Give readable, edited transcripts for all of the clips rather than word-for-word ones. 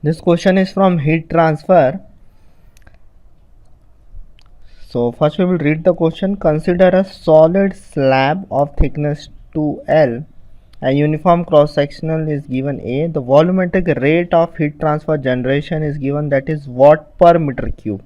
This question is from heat transfer. So first we will read the question. Consider a solid slab of thickness 2L. A uniform cross sectional is given A. The volumetric rate of heat transfer generation is given, that is watt per meter cube.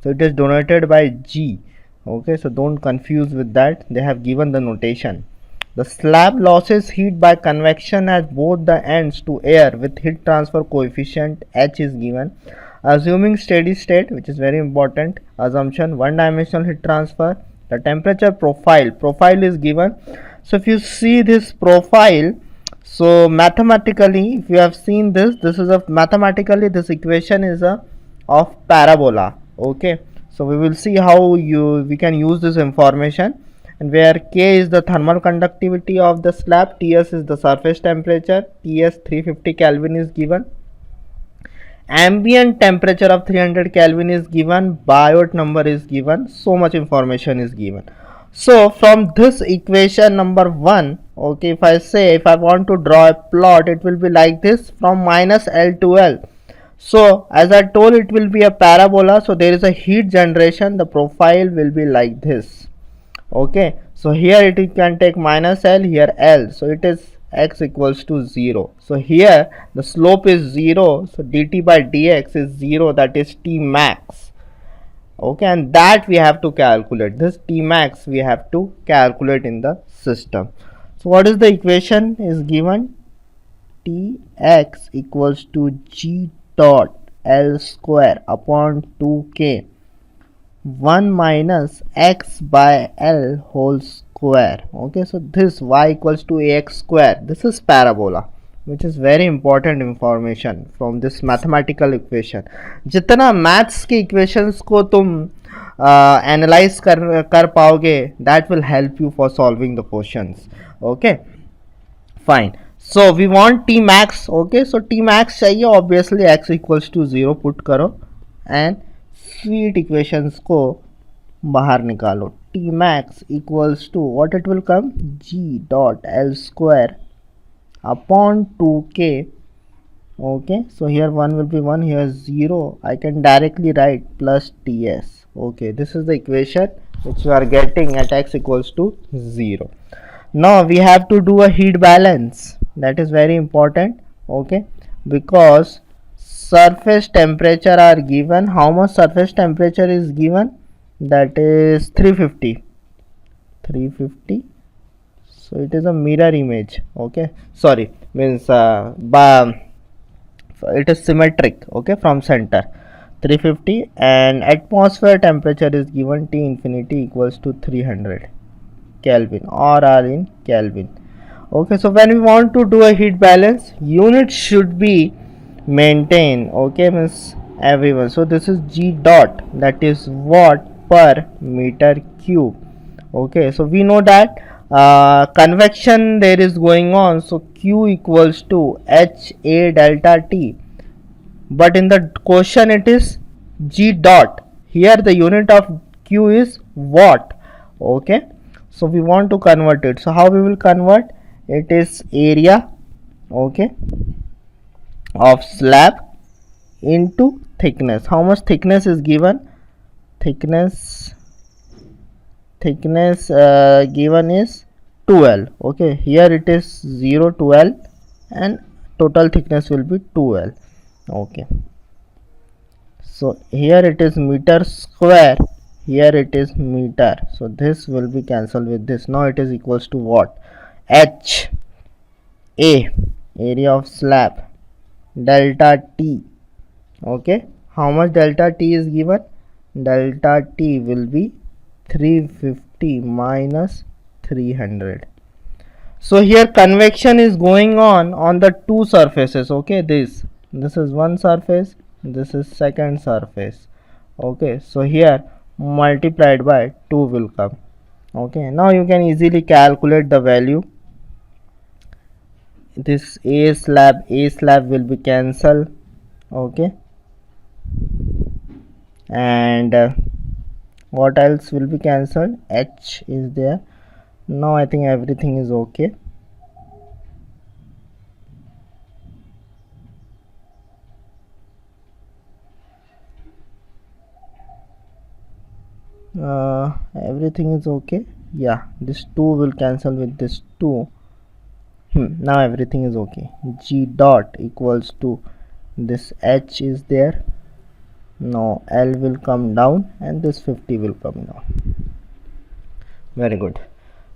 So it is denoted by G. Okay, so don't confuse with that. They have given the notation. The slab loses heat by convection at both the ends to air with heat transfer coefficient H is given. Assuming steady state, which is very important assumption, one dimensional heat transfer, the temperature profile is given. So if you see this profile, so mathematically, if you have seen this is a mathematically this equation is a of parabola. Okay, so we will see how we can use this information, and where K is the thermal conductivity of the slab, Ts is the surface temperature, Ts 350 Kelvin is given, ambient temperature of 300 Kelvin is given, Biot number is given, so much information is given. So from this equation number 1, okay, if I want to draw a plot, it will be like this from minus L to L. So as I told, it will be a parabola, so there is a heat generation, the profile will be like this. Okay, so here it can take minus L, here L, so it is x equals to 0. So here the slope is 0, so dt by dx is 0, that is T max. Okay, and that we have to calculate, this T max we have to calculate in the system. So what is the equation is given? Tx equals to G dot L square upon 2k 1 minus x by L whole square. Okay, so this y equals to ax square, this is parabola, which is very important information from this mathematical equation. जितना maths के equations को तुम analyze कर पाओगे, that will help you for solving the questions. Okay, fine. So we want T max. Okay, so T max चाहिए, obviously x equals to 0 put करो and sweet equations को बाहर निकालो. T max equals to what it will come, G dot L square upon 2k. okay, so here 1 will be 1, here 0, I can directly write plus ts. okay, this is the equation which we are getting at x equals to 0. Now we have to do a heat balance, that is very important. Okay, because surface temperature are given. How much surface temperature is given? That is 350. So it is a mirror image. Okay, sorry, means it is symmetric. Okay, from center 350, and atmosphere temperature is given, T infinity equals to 300 Kelvin, or R in Kelvin. Okay, so when we want to do a heat balance, unit should be maintain. Okay, means everyone. So this is G dot, that is watt per meter cube. Okay, so we know that convection there is going on, so Q equals to H A delta T, but in the question it is G dot. Here the unit of Q is watt. Okay, so we want to convert it. So how we will convert? It is area, okay, of slab into thickness. How much thickness is given? Thickness given is 2L. okay, here it is 0 to L, and total thickness will be 2L. okay, so here it is meter square, here it is meter, so this will be cancelled with this. Now it is equals to what? H A, area of slab, delta T. okay, how much delta T is given? Delta T will be 350 minus 300. So here convection is going on the two surfaces. Okay, this is one surface, this is second surface. Okay, so here multiplied by 2 will come. Okay, now you can easily calculate the value. This A slab will be cancelled. Okay, and what else will be cancelled? H is there. Now I think everything is okay. everything is okay. Yeah, this 2 will cancel with this 2. Now everything is okay. G dot equals to this H is there. Now L will come down and this 50 will come down. Very good.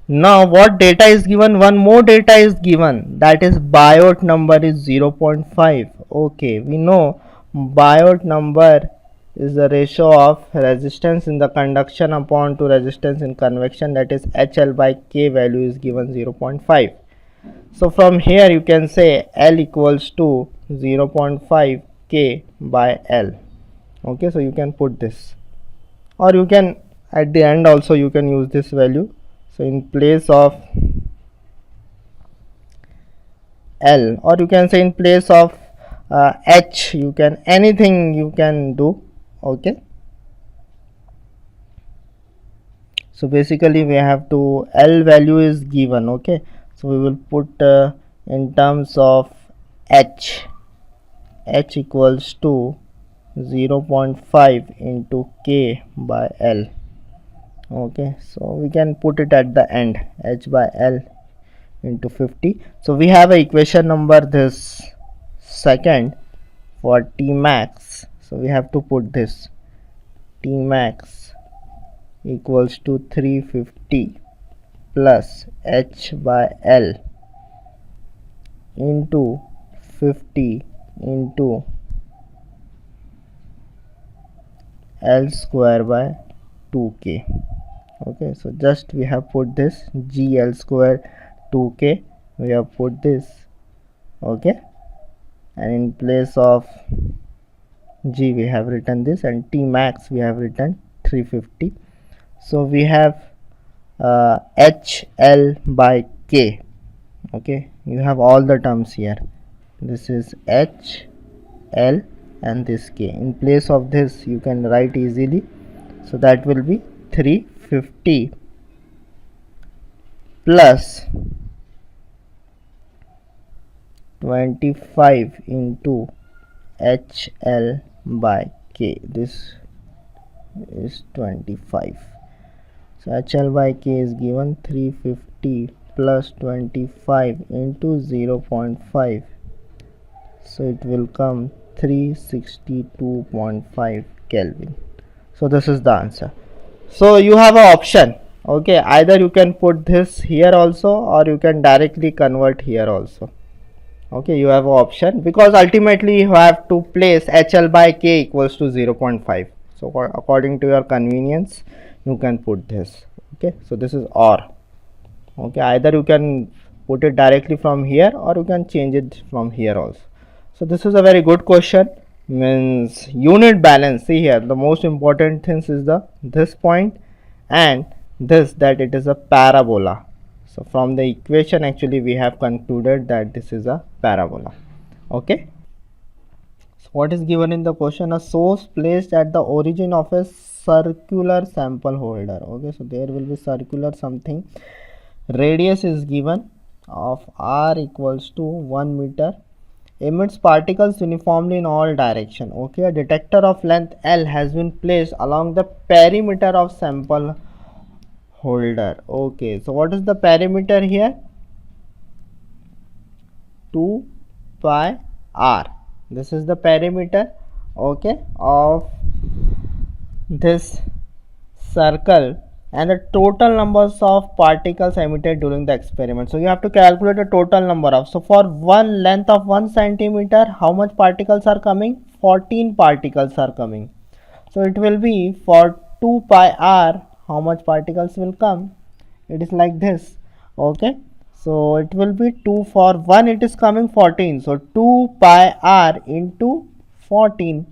Now what data is given? One more data is given, that is Biot number is 0.5. Okay, we know Biot number is the ratio of resistance in the conduction upon to resistance in convection, that is HL by K value is given 0.5. So from here you can say L equals to 0.5 K by L. Okay, so you can put this, or you can at the end also you can use this value. So in place of L, or you can say in place of H, you can anything you can do. Okay, so basically we have to L value is given. Okay, so we will put in terms of H equals to 0.5 into K by L. Okay, so we can put it at the end, H by L into 50. So we have a equation number this second for T max. So we have to put this T max equals to 350 plus H by L into 50 into L square by 2K. Okay, so just we have put this GL square 2K, we have put this. Okay, and in place of G we have written this, and T max we have written 350. So we have HL by K. Okay, you have all the terms here. This is H, L and this K. In place of this you can write easily. So that will be 350 plus 25 into HL by K. This is 25. So HL by K is given 350 plus 25 into 0.5. So it will come 362.5 Kelvin. So this is the answer. So you have an option. Okay, either you can put this here also, or you can directly convert here also. Okay, you have an option, because ultimately you have to place HL by K equals to 0.5. So according to your convenience you can put this. Okay, so this is OR. Okay, either you can put it directly from here, or you can change it from here also. So this is a very good question. Means unit balance. See here, the most important things is the this point and this, that it is a parabola. So from the equation actually we have concluded that this is a parabola. Okay, so what is given in the question? A source placed at the origin of a circular sample holder. Okay, so there will be circular something. Radius is given of r equals to 1 meter, emits particles uniformly in all direction. Okay, a detector of length L has been placed along the perimeter of sample holder. Okay, so what is the perimeter here? 2 pi r. This is the perimeter, okay, of this circle, and the total numbers of particles emitted during the experiment. So you have to calculate the total number of, so for one length of 1 centimeter, how much particles are coming? 14 particles are coming. So it will be for 2 pi r, how much particles will come? It is like this. Okay, so it will be 2 for 1, it is coming 14. So 2 pi r into 14.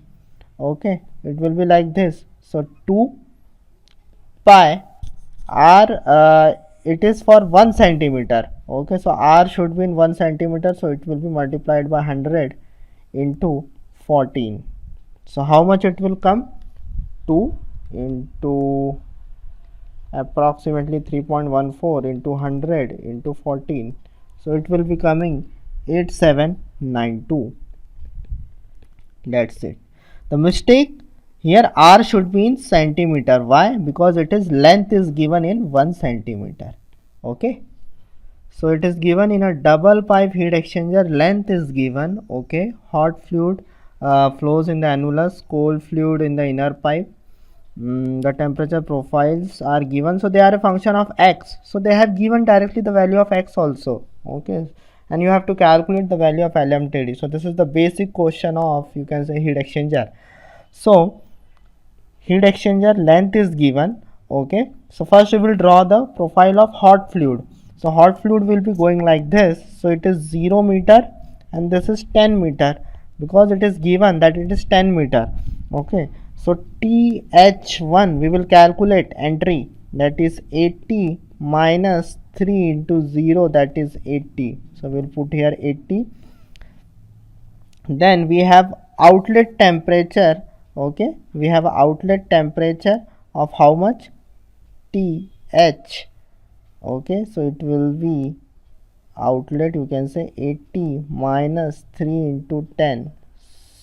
Okay, it will be like this. So 2 pi r, it is for 1 centimeter. Okay, so r should be in 1 centimeter, so it will be multiplied by 100 into 14. So how much it will come? 2 into approximately 3.14 into 100 into 14. So it will be coming 8792. That's it. The mistake Here r should be in centimeter. Why? Because it is length is given in 1 centimeter. Okay, so it is given in a double pipe heat exchanger, length is given. Okay, hot fluid flows in the annulus, cold fluid in the inner pipe. The temperature profiles are given, so they are a function of x, so they have given directly the value of x also. Okay, and you have to calculate the value of LMTD. So this is the basic question of, you can say, heat exchanger. So heat exchanger length is given. Okay, so first we will draw the profile of hot fluid. So hot fluid will be going like this. So it is 0 meter and this is 10 meter, because it is given that it is 10 meter. Okay, so TH1 we will calculate entry, that is 80 minus 3 into 0, that is 80. So we will put here 80. Then we have outlet temperature. Okay, we have outlet temperature of how much? TH. Okay, so it will be outlet, you can say 80 minus 3 into 10,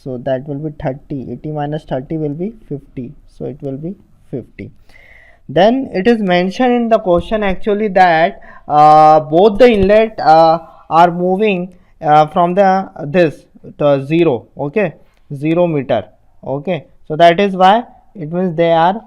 so that will be 30. 80 minus 30 will be 50, so it will be 50. Then it is mentioned in the question actually that both the inlet are moving from the this to 0. Okay, 0 meter. Okay, so that is why it means they are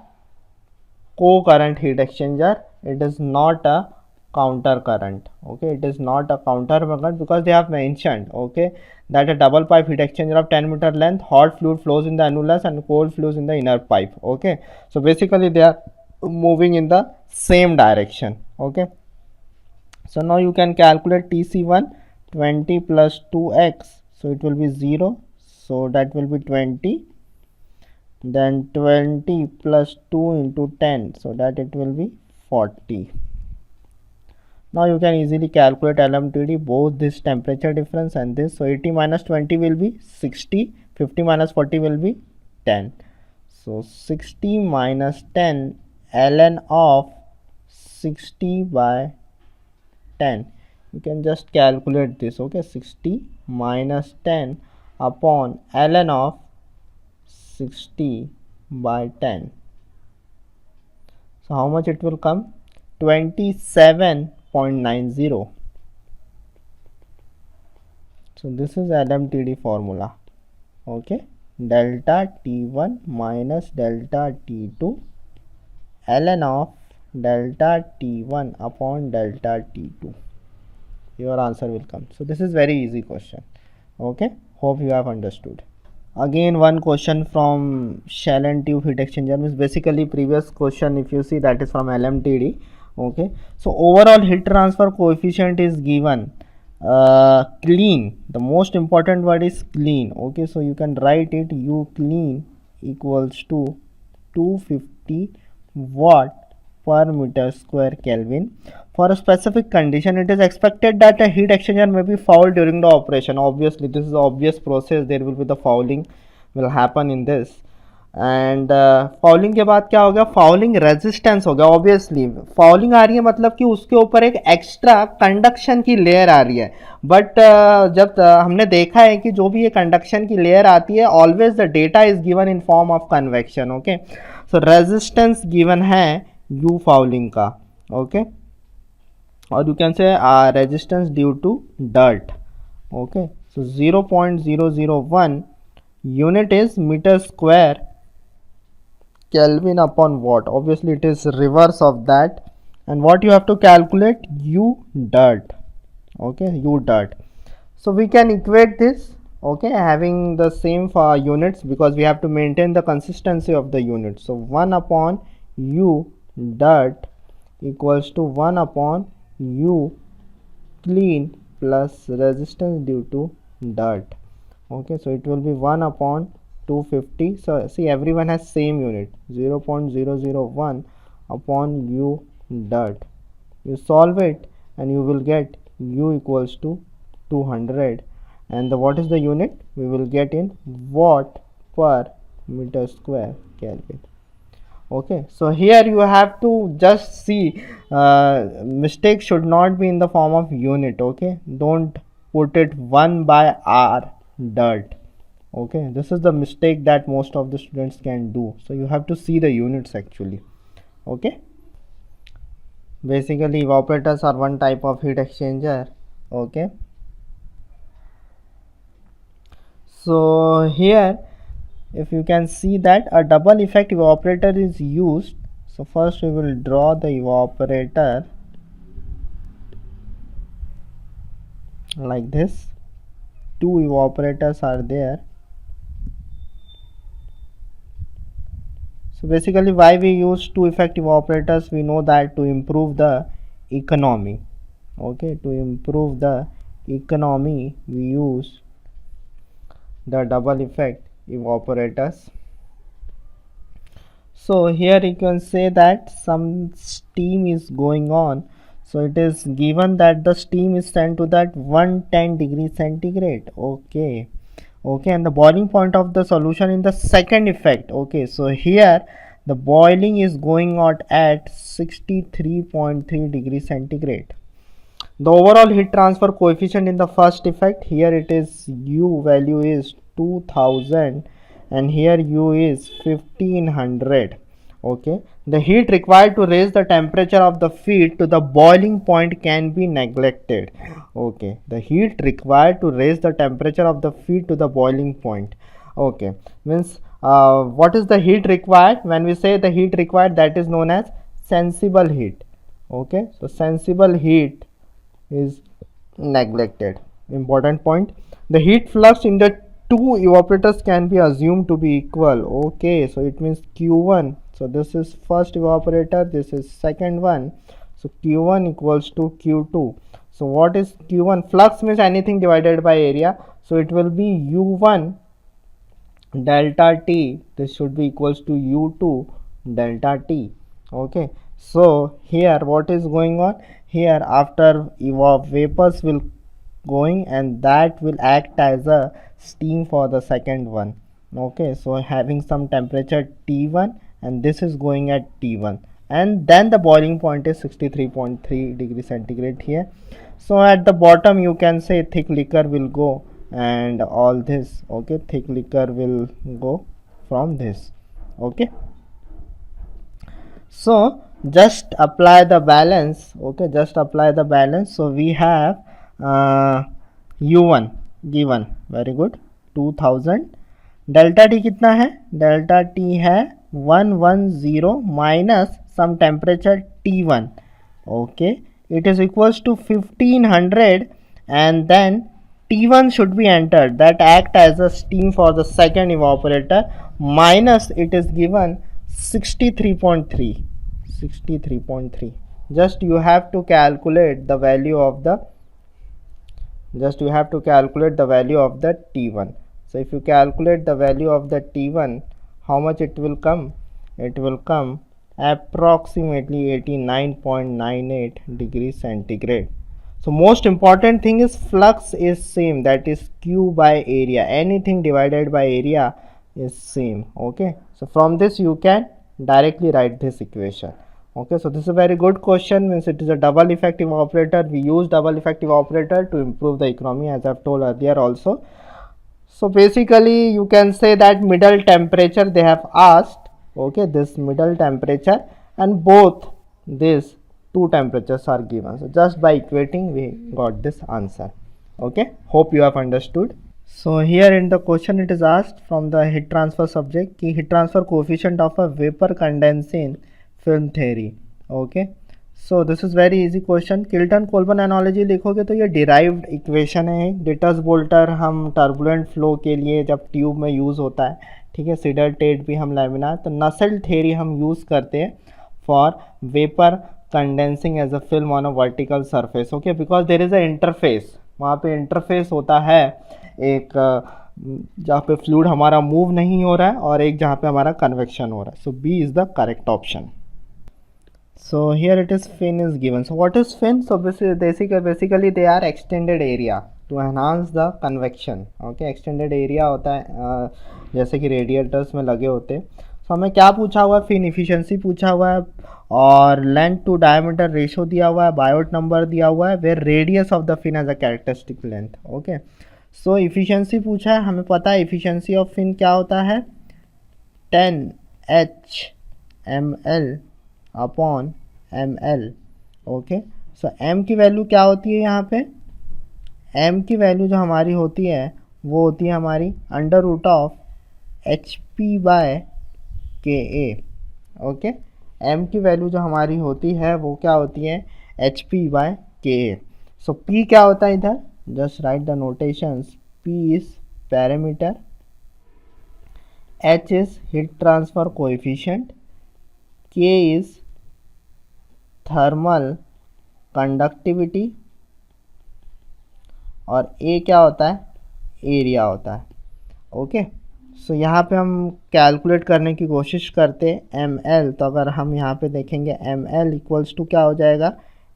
co-current heat exchanger. It is not a counter current. Okay, it is not a counter current because they have mentioned, okay, that a double pipe heat exchanger of 10 meter length, hot fluid flows in the annulus and cold flows in the inner pipe. Okay, so basically they are moving in the same direction. Okay, so now you can calculate TC1, 20 plus 2x, so it will be 0, so that will be 20. Then 20 plus 2 into 10, so that it will be 40. Now you can easily calculate LMTD, both this temperature difference and this. So 80 minus 20 will be 60, 50 minus 40 will be 10. So 60 minus 10 ln of 60 by 10. You can just calculate this. Okay, 60 minus 10 upon ln of 60 by 10. So how much it will come? 27.90. So this is LMTD formula. Okay, delta T1 minus delta T2 ln of delta T1 upon delta T2. Your answer will come. So this is very easy question. Okay, hope you have understood. Again one question from shell and tube heat exchanger, means basically previous question if you see, that is from LMTD. Okay, so overall heat transfer coefficient is given clean. The most important word is clean. Okay, so you can write it, U clean equals to 250 watt per meter square Kelvin. For a specific condition, it is expected that a heat exchanger may be fouled during the operation. Obviously this is the obvious process, there will be the fouling will happen in this. And fouling के बाद क्या हो गया? Fouling resistance हो गया. Obviously fouling आ रही है मतलब कि उसके ऊपर एक एक्स्ट्रा कंडक्शन की लेयर आ रही है. बट जब हमने देखा है कि जो भी ये कंडक्शन की लेयर आती है, always the data is given in form of convection. Okay, so resistance given है यू फाउलिंग का. ओके, और you can say resistance due to dirt. Okay, so 0.001 unit is meter square Kelvin upon watt. Obviously it is reverse of that. And what you have to calculate? U dirt. Okay, U dirt. So we can equate this, okay, having the same for units, because we have to maintain the consistency of the unit. So 1 upon U dirt equals to 1 upon U clean plus resistance due to dirt. Okay, so it will be 1 upon 250. So see, everyone has same unit, 0.001 upon U dirt. You solve it and you will get U equals to 200, and what is the unit? We will get in watt per meter square Kelvin. Okay, so here you have to just see, mistake should not be in the form of unit. Okay, don't put it 1 by R dirt. Okay, this is the mistake that most of the students can do. So you have to see the units actually. Okay, basically evaporators are one type of heat exchanger. Okay, so here if you can see that a double effect evaporator is used. So first we will draw the evaporator like this. Two evaporators are there. So basically why we use two effect evaporators, we know that to improve the economy. Okay, to improve the economy we use the double effect evaporators. So here you can say that some steam is going on. So it is given that the steam is sent to that 110 degree centigrade. Okay, okay, and the boiling point of the solution in the second effect. Okay, so here the boiling is going on at 63.3 degree centigrade. The overall heat transfer coefficient in the first effect, here it is U value is 2000 and here U is 1500. Okay, the heat required to raise the temperature of the feed to the boiling point can be neglected. Okay, the heat required to raise the temperature of the feed to the boiling point. Okay, means what is the heat required? When we say the heat required, that is known as sensible heat. Okay, so sensible heat is neglected. Important point, the heat flux in the two evaporators can be assumed to be equal. Okay, so it means Q1, so this is first evaporator, this is second one, so Q1 equals to Q2. So what is Q1? Flux means anything divided by area, so it will be U1 delta T, this should be equals to U2 delta T. Okay, so here what is going on? Here after vapors will going and that will act as a steam for the second one. Okay, so having some temperature T1 and this is going at T1 and then the boiling point is 63.3 degree centigrade here. So at the bottom you can say thick liquor will go and all this. Okay, thick liquor will go from this. Okay, so just apply the balance. Okay, just apply the balance. So we have u1 given, very good, 2000. Delta T कितना है? Delta T है 110 minus some temperature T1. Okay, it is equals to 1500 and then T1 should be entered, that act as a steam for the second evaporator, minus it is given 63.3. 63.3. Just you have to calculate the value of the T1. So if you calculate the value of the T1, how much it will come? It will come approximately 89.98 degrees centigrade. So most important thing is flux is same, that is Q by area. Anything divided by area is same. Okay, so from this you can directly write this equation. Okay, so this is a very good question, means it is a double effect evaporator. We use double effect evaporator to improve the economy, as I've told earlier also. So basically you can say that middle temperature they have asked. Okay, this middle temperature and both these two temperatures are given. So just by equating we got this answer. Okay, hope you have understood. So here in the question it is asked from the heat transfer subject कि heat transfer coefficient of a vapor condensing film theory. Okay, so this is very easy question. Chilton Colburn analogy लिखोगे तो ये derived equation है. Dittus Boelter हम turbulent flow के लिए जब tube में यूज़ होता है, ठीक है, सीडर टेट भी हम लैमिनार, तो नसेल्ट थ्योरी हम यूज़ करते हैं for vapour condensing as a film on a vertical surface. Okay, because there is a interface, वहाँ पे इंटरफेस होता है एक जहाँ पे फ्लूइड हमारा मूव नहीं हो रहा है और एक जहाँ पे हमारा कन्वेक्शन हो रहा है. So B is the correct option. So here it is fin is given. So what is fin? So basically they are extended area to enhance the convection. Okay, extended area होता है जैसे कि radiators में लगे होते हैं. So हमें क्या पूछा हुआ है? फिन इफिशियंसी पूछा हुआ है और लेंथ टू डायमीटर रेशो दिया हुआ है, बायोट नंबर दिया हुआ है, where radius of the fin as a characteristic length. Okay, so efficiency पूछा है, हमें पता है इफ़िशेंसी ऑफ फिन क्या होता है, 10 ml अपॉन ml। ओके, सो m की वैल्यू क्या होती है यहाँ पे, m की वैल्यू जो हमारी होती है वो होती है हमारी under root of HP bye KA। Okay, m की वैल्यू जो हमारी होती है वो क्या होती है, HP bye KA। So p क्या होता है इधर, just write the notations, p is parameter, h is heat transfer coefficient, k is thermal conductivity और a क्या होता है, एरिया होता है। ओके, सो यहाँ पे हम कैलकुलेट करने की कोशिश करते हैं ml, तो अगर हम यहाँ पे देखेंगे ml इक्वल्स टू क्या हो जाएगा,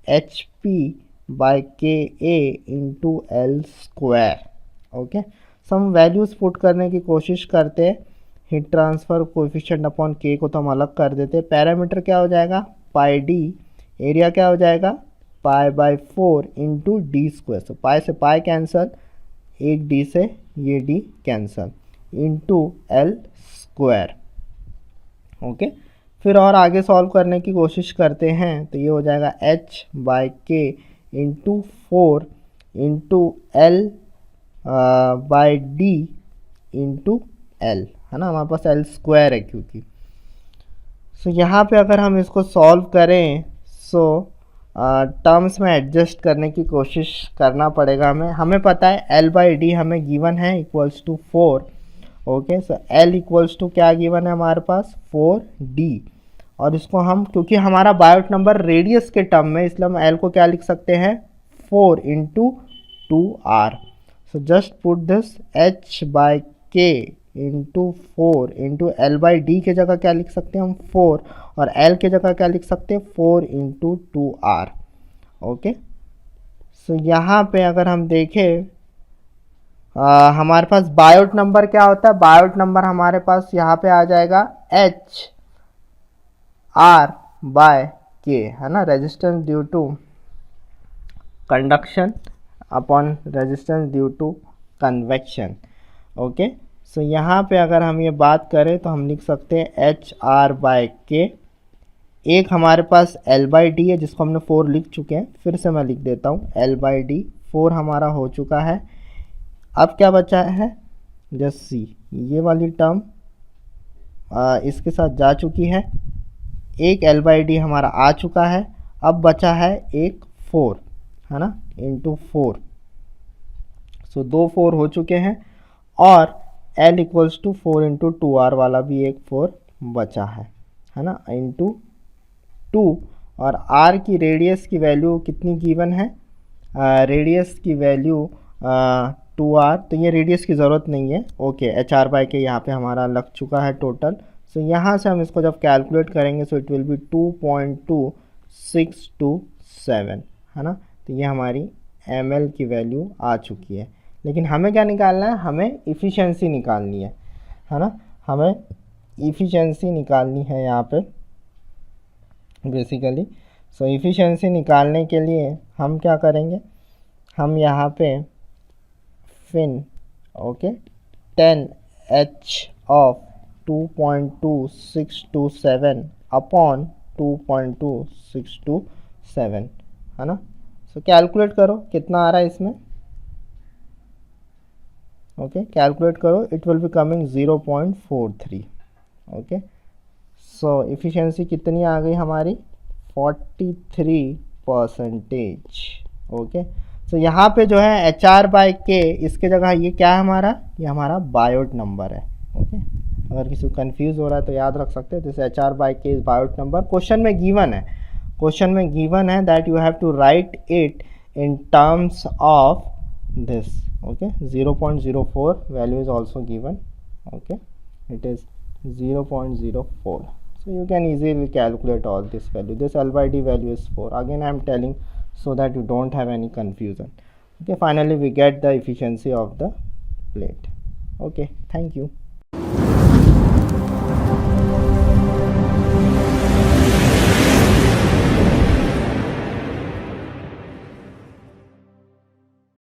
HP bye KA into L square. Okay, so हम वैल्यूज़ पुट करने की कोशिश करते हैं, heat transfer coefficient upon K को तो हम अलग कर देते हैं, पैरामीटर क्या हो जाएगा पाई डी, एरिया क्या हो जाएगा pi by 4 into D square. So pi से पाई कैंसल, एक डी से ये D cancel, into L square. Okay, फिर और आगे सॉल्व करने की कोशिश करते हैं, तो ये हो जाएगा h बाय के into 4 into L by D into L, है ना, हमारे पास एल स्क्वायर है क्योंकि। सो यहाँ पे अगर हम इसको सॉल्व करें, सो टर्म्स में एडजस्ट करने की कोशिश करना पड़ेगा हमें पता है एल बाई डी हमें गिवन है equals to 4। Okay, so L equals to क्या गिवन है हमारे पास 4d, और इसको हम क्योंकि हमारा बायोट नंबर रेडियस के टर्म में, इसलिए हम एल को क्या लिख सकते हैं 4 into 2r। So just put this h by K into 4 into L by D के जगह क्या लिख सकते हैं हम 4, और एल के जगह क्या लिख सकते हैं 4 इंटू 2r। ओके, सो यहाँ पे अगर हम देखें हमारे पास बायोट नंबर क्या होता है, बायोट नंबर हमारे पास यहाँ पे आ जाएगा h r बाय के, है ना, resistance due to conduction upon resistance due to convection. Okay, so यहाँ पे अगर हम ये बात करें तो हम लिख सकते हैं एच आर बाय के, एक हमारे पास एल बाई डी है जिसको हमने 4 लिख चुके हैं, फिर से मैं लिख देता हूँ एल बाई डी 4 हमारा हो चुका है। अब क्या बचा है, जस्ट सी, ये वाली टर्म इसके साथ जा चुकी है, एक एल बाई डी हमारा आ चुका है, अब बचा है एक 4, है ना, इंटू 4। सो 2 4 हो चुके हैं, और L equals to 4 into 2r वाला भी एक 4 बचा है ना, इंटू 2, और r की रेडियस की वैल्यू कितनी गिवन है, रेडियस की वैल्यू 2r, तो ये रेडियस की ज़रूरत नहीं है। ओके, एच आर बाई के यहाँ पे हमारा लग चुका है टोटल। सो यहाँ से हम इसको जब कैलकुलेट करेंगे सो इट विल बी 2.2627, है ना, तो ये हमारी ml की वैल्यू आ चुकी है। लेकिन हमें क्या निकालना है, हमें इफ़िशेंसी निकालनी है ना, हमें इफ़िशेंसी निकालनी है यहाँ पे बेसिकली। सो इफ़िशेंसी निकालने के लिए हम क्या करेंगे, हम यहाँ पे fin, okay, 10h of 2.2627 upon 2.2627, है ना। सो कैलकुलेट करो कितना आ रहा है इसमें, ओके, कैलकुलेट करो, it will be coming 0.43। Okay, so efficiency कितनी आ गई हमारी 43%। ओके, सो यहाँ पे जो है एच आर बाई के, इसके जगह ये क्या है हमारा, ये हमारा बायोट नंबर है। ओके, अगर किसी को कन्फ्यूज़ हो रहा है तो याद रख सकते हैं, this H R by K is Biot number. Question में गिवन है, क्वेश्चन में गिवन है that you have to write it in terms of this. Okay, 0.04 value is also given. Okay, it is 0.04, so you can easily calculate all this value. This L by D value is 4. Again I am telling so that you don't have any confusion. Okay, finally we get the efficiency of the plate. Okay, thank you.